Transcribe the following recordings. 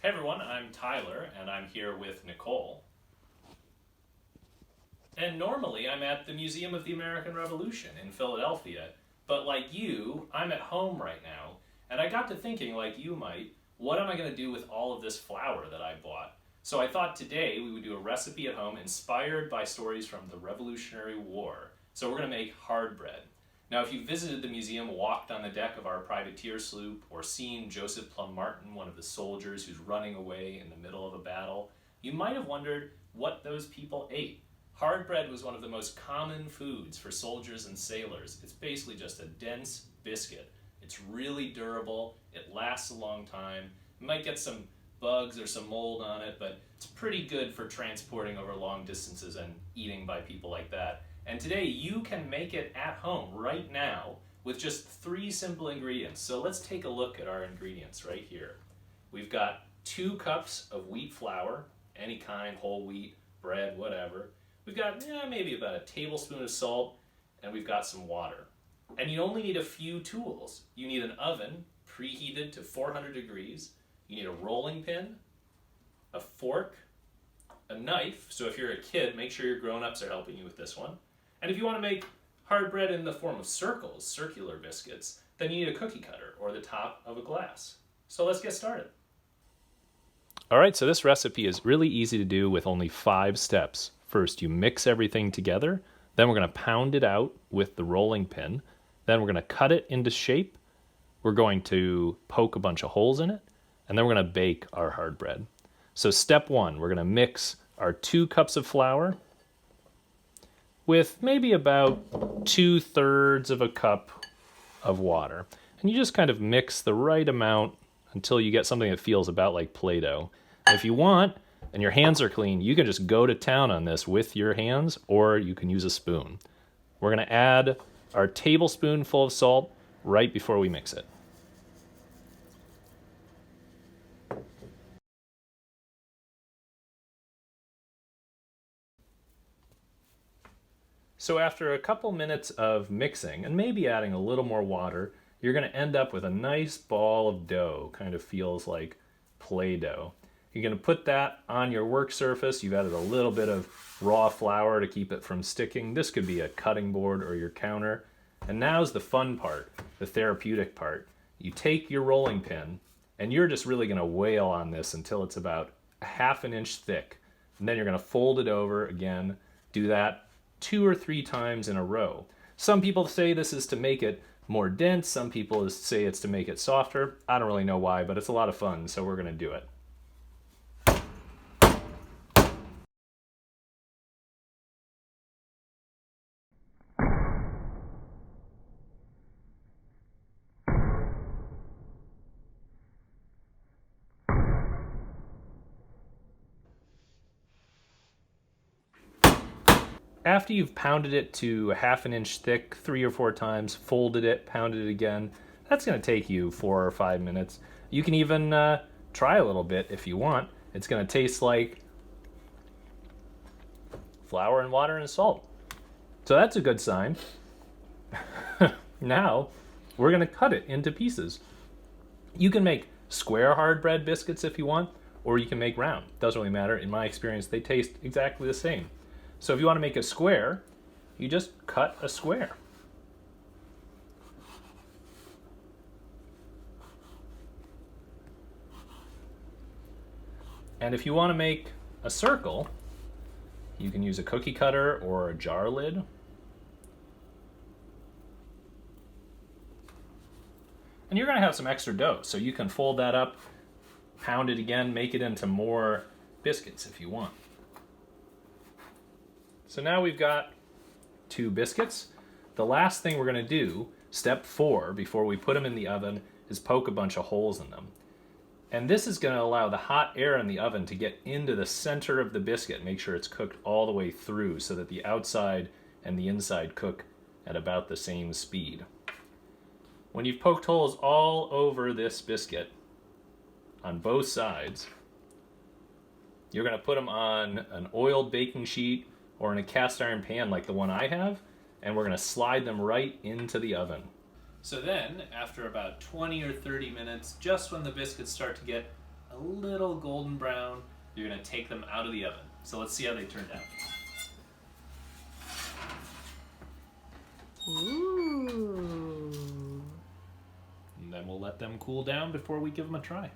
Hey everyone, I'm Tyler, and I'm here with Nicole. And normally I'm at the Museum of the American Revolution in Philadelphia, but like you, I'm at home right now, and I got to thinking, like you might, what am I going to do with all of this flour that I bought? So I thought today we would do a recipe at home inspired by stories from the Revolutionary War. So we're going to make hard bread. Now, if you visited the museum, walked on the deck of our privateer sloop, or seen Joseph Plum Martin, one of the soldiers who's running away in the middle of a battle, you might have wondered what those people ate. Hard bread was one of the most common foods for soldiers and sailors. It's basically just a dense biscuit. It's really durable, it lasts a long time. You might get some bugs or some mold on it, but it's pretty good for transporting over long distances and eating by people like that. And today you can make it at home right now with just 3 simple ingredients. So let's take a look at our ingredients right here. We've got 2 cups of wheat flour, any kind, whole wheat, bread, whatever. We've got maybe about a tablespoon of salt, and we've got some water. And you only need a few tools. You need an oven preheated to 400 degrees. You need a rolling pin, a fork, a knife. So if you're a kid, make sure your grown-ups are helping you with this one. And if you want to make hard bread in the form of circles, circular biscuits, then you need a cookie cutter or the top of a glass. So let's get started. All right, so this recipe is really easy to do with only 5 steps. First, you mix everything together. Then we're going to pound it out with the rolling pin. Then we're going to cut it into shape. We're going to poke a bunch of holes in it. And then we're going to bake our hard bread. So step 1, we're going to mix our 2 cups of flour with maybe about 2/3 of a cup of water. And you just kind of mix the right amount until you get something that feels about like Play-Doh. And if you want, and your hands are clean, you can just go to town on this with your hands, or you can use a spoon. We're going to add our tablespoonful of salt right before we mix it. So after a couple minutes of mixing, and maybe adding a little more water, you're going to end up with a nice ball of dough. Kind of feels like Play-Doh. You're going to put that on your work surface. You've added a little bit of raw flour to keep it from sticking. This could be a cutting board or your counter. And now's the fun part, the therapeutic part. You take your rolling pin, and you're just really going to wail on this until it's about a 1/2 inch thick. And then you're going to fold it over again. Do that 2 or 3 times in a row. Some people say this is to make it more dense. Some people say it's to make it softer. I don't really know why, but it's a lot of fun, so we're going to do it. After you've pounded it to a 1/2 inch thick 3 or 4 times, folded it, pounded it again, that's going to take you 4 or 5 minutes. You can even try a little bit if you want. It's going to taste like flour and water and salt. So that's a good sign. Now, we're going to cut it into pieces. You can make square hard bread biscuits if you want, or you can make round. Doesn't really matter. In my experience, they taste exactly the same. So if you want to make a square, you just cut a square. And if you want to make a circle, you can use a cookie cutter or a jar lid. And you're going to have some extra dough, so you can fold that up, pound it again, make it into more biscuits if you want. So now we've got 2 biscuits. The last thing we're going to do, step 4, before we put them in the oven, is poke a bunch of holes in them. And this is going to allow the hot air in the oven to get into the center of the biscuit, make sure it's cooked all the way through so that the outside and the inside cook at about the same speed. When you've poked holes all over this biscuit, on both sides, you're going to put them on an oiled baking sheet or in a cast iron pan like the one I have, and we're going to slide them right into the oven. So then, after about 20 or 30 minutes, just when the biscuits start to get a little golden brown, you're going to take them out of the oven. So let's see how they turned out. Ooh. And then we'll let them cool down before we give them a try.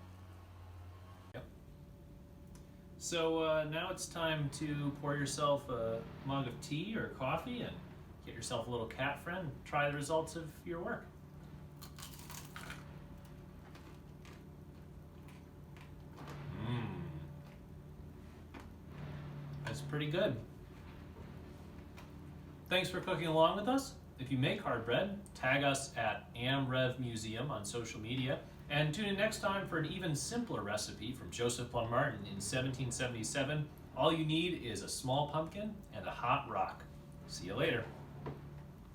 Yep. So now it's time to pour yourself a mug of tea or coffee and get yourself a little cat friend. Try the results of your work. That's pretty good. Thanks for cooking along with us. If you make hard bread, tag us at AmRevMuseum on social media, and tune in next time for an even simpler recipe from Joseph Plum Martin in 1777. All you need is a small pumpkin and a hot rock. See you later.